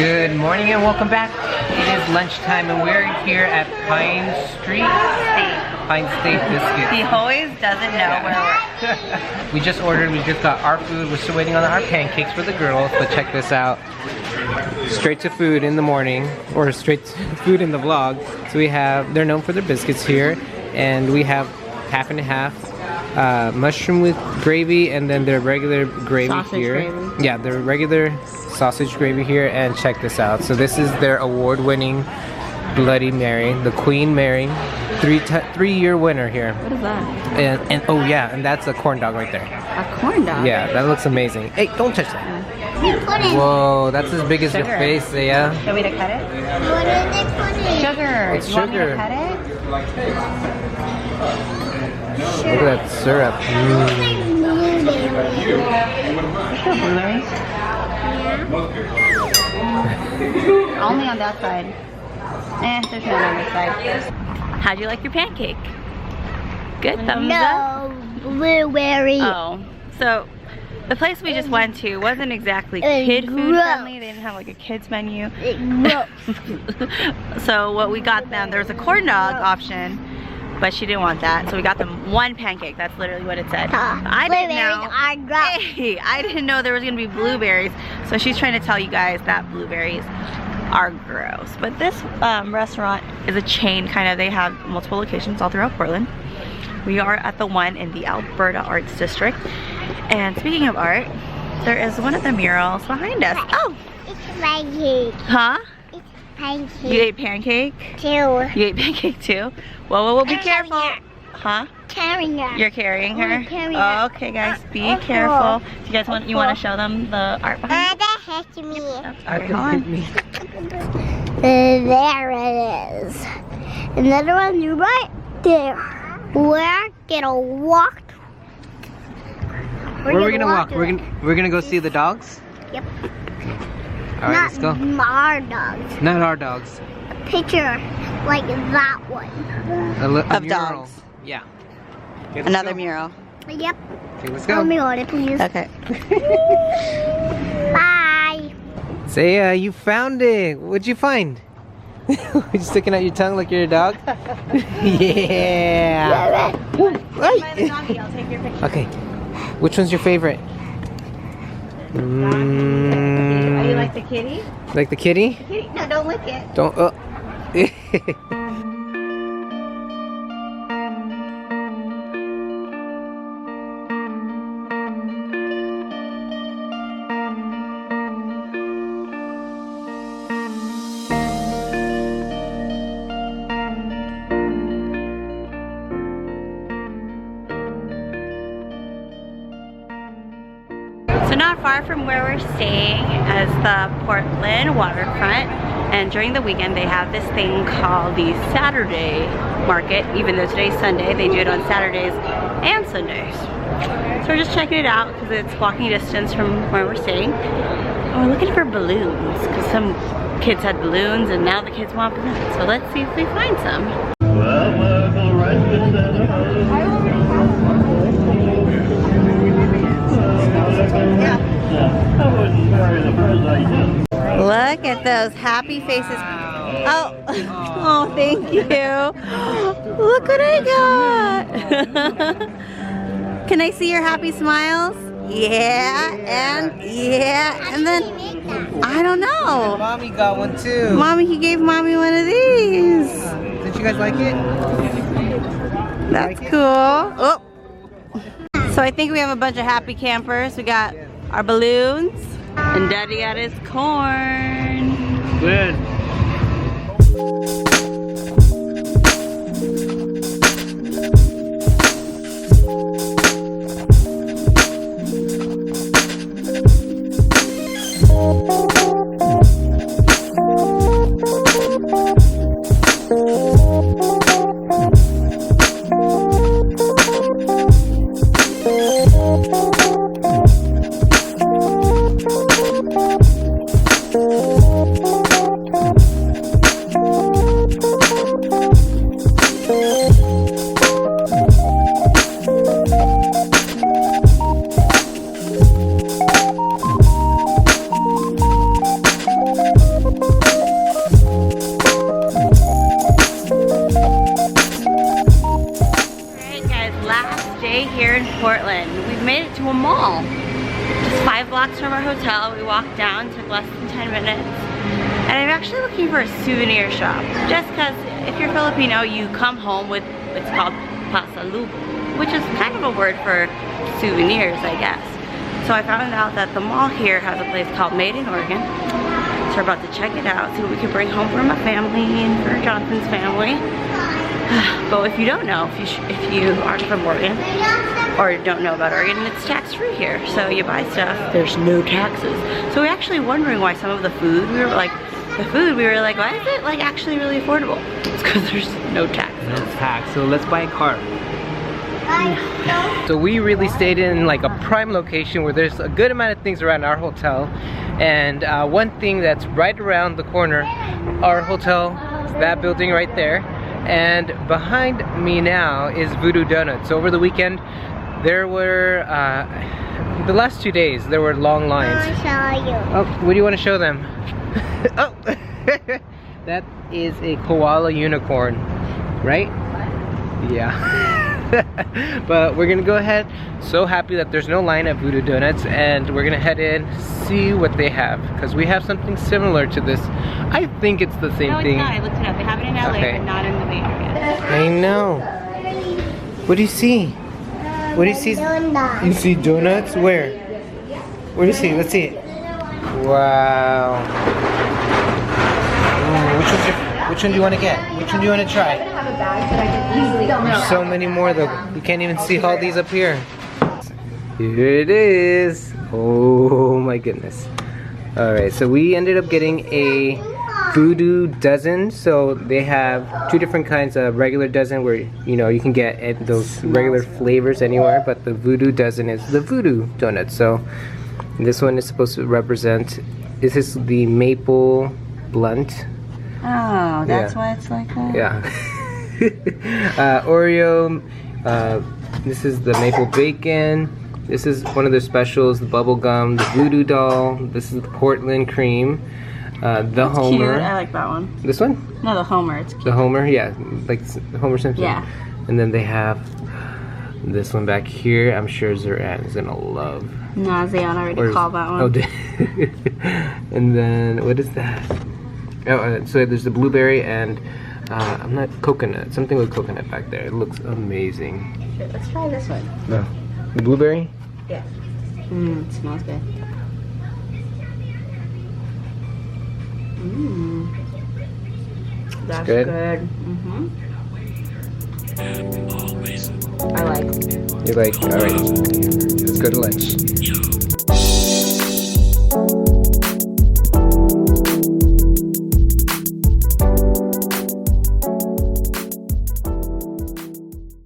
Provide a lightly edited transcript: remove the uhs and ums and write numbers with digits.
Good morning and welcome back. It is lunchtime and we're here at Pine Street. Pine State Biscuits. He always doesn't know where we're at. We just got our food. We're still waiting on our pancakes for the girls, but check this out. Straight to food in the morning, or straight to food in the vlog. So they're known for their biscuits here, and we have half and half. Mushroom with gravy, and then their regular gravy sausage here. Gravy. Yeah, their regular sausage gravy here, and check this out. So this is their award-winning Bloody Mary, the Queen Mary, three-year winner here. What is that? And oh yeah, and that's a corn dog right there. A corn dog? Yeah, that looks amazing. Hey, don't touch that. Whoa, that's as big as your face, yeah. Should we to cut it? What are they putting? Sugar. It's Do you want me sugar. to cut it? Look at that syrup. Is there blueberries? Yeah. Only on that side. There's none on this side. How'd you like your pancake? Good, thumbs up? No, blueberry. Oh, so the place we just went to wasn't exactly kid food gross. friendly. They didn't have like a kids menu. Gross. So what we got them, there was a corn dog option, but she didn't want that. So we got them one pancake. That's literally what it said. I didn't know. Are gross. Hey, I didn't know there was gonna be blueberries. So she's trying to tell you guys that blueberries are gross. But this restaurant is a chain kind of. They have multiple locations all throughout Portland. We are at the one in the Alberta Arts District. And speaking of art, there is one of the murals behind us. Oh! It's pancake. Huh? It's pancake. You ate pancake? Too. You ate pancake too? Whoa, be careful. Huh? Carrying her. You're carrying her? I'm carrying her. Okay guys, be careful. Do you guys want to show them the art behind That has to me. Come on. There it is. Another one right there. We're gonna walk. Where are we gonna walk? We're gonna go see the dogs? Yep. Alright, let's go. Not our dogs. Not our dogs. A picture like that one. A Of mural. dogs. Yeah. Okay, let's Another go. mural. Yep. Okay, let's Tell go. me on it, please. Okay. Bye. Say, you found it. What'd you find? You sticking out your tongue like you're a dog? Yeah. By the doggy, I'll take your picture. Okay. Which one's your favorite? Are you like the kitty? Like the kitty? Kitty? No, don't lick it. Don't. So not far from where we're staying is the Portland waterfront, and during the weekend they have this thing called the Saturday market. Even though today's Sunday, they do it on Saturdays and Sundays. So we're just checking it out because it's walking distance from where we're staying. And we're looking for balloons because some kids had balloons and now the kids want balloons. So let's see if we find some. Look at those happy faces. Oh, oh, thank you. Look what I got. Can I see your happy smiles? Yeah, and then, I don't know. Mommy got one too. Mommy, he gave Mommy one of these. Did you guys like it? That's cool. Oh. So I think we have a bunch of happy campers. We got our balloons, and Daddy got his corn. Good. from our hotel. We walked down, took less than 10 minutes. And I'm actually looking for a souvenir shop. Just because if you're Filipino, you come home with what's called pasalubong, which is kind of a word for souvenirs, I guess. So I found out that the mall here has a place called Made in Oregon. So we're about to check it out, see what we can bring home for my family and for Jonathan's family. But if you don't know, if you aren't from Oregon or don't know about Oregon, it's tax-free here. So you buy stuff, there's no taxes. So we're actually wondering why some of the food, we were like, why is it like actually really affordable? It's because there's no taxes. No tax, so let's buy a car. So we really stayed in like a prime location where there's a good amount of things around our hotel. And one thing that's right around the corner, our hotel, is that building right there. And behind me now is Voodoo Doughnuts. So over the weekend, there were, the last 2 days, there were long lines. I'll show you. Oh, what do you want to show them? Oh, that is a koala unicorn, right? Yeah. But we're gonna go ahead. So happy that there's no line at Voodoo Doughnuts, and we're gonna head in, see what they have, because we have something similar to this. I think it's the same thing. No, it's not. I looked it up. They have it in LA, Okay. but not in the Bay Area. I know. What do you see? What do you see? Donuts. You see donuts? Where? Where do you see? Let's see it. Wow. Which one do you want to get? Which one do you want to try? There's so many more though. You can't even see all these up here. Here it is. Oh my goodness. Alright, so we ended up getting a Voodoo dozen. So they have 2 different kinds of regular dozen where you can get those regular flavors anywhere, but the Voodoo dozen is the Voodoo Donuts. So this one is supposed to represent, this is the maple blunt. Oh, that's Yeah. why it's like that? Yeah. Oreo, this is the maple bacon, this is one of their specials, the bubble gum, the voodoo doll, this is the Portland cream, the That's Homer. cute. I like that one. This one? No, the Homer. It's cute. The Homer, yeah, like Homer Simpson. Yeah. And then they have this one back here. I'm sure Zeran is gonna love. No, Zion already called that one. Oh, and then what is that? Oh, so there's the blueberry and I'm not coconut. Something with coconut back there. It looks amazing. Here, let's try this one. No, the blueberry. Yeah. Mmm, it smells good. Mmm. That's good? good. Mm-hmm. I like. You're like, all right, let's go to lunch.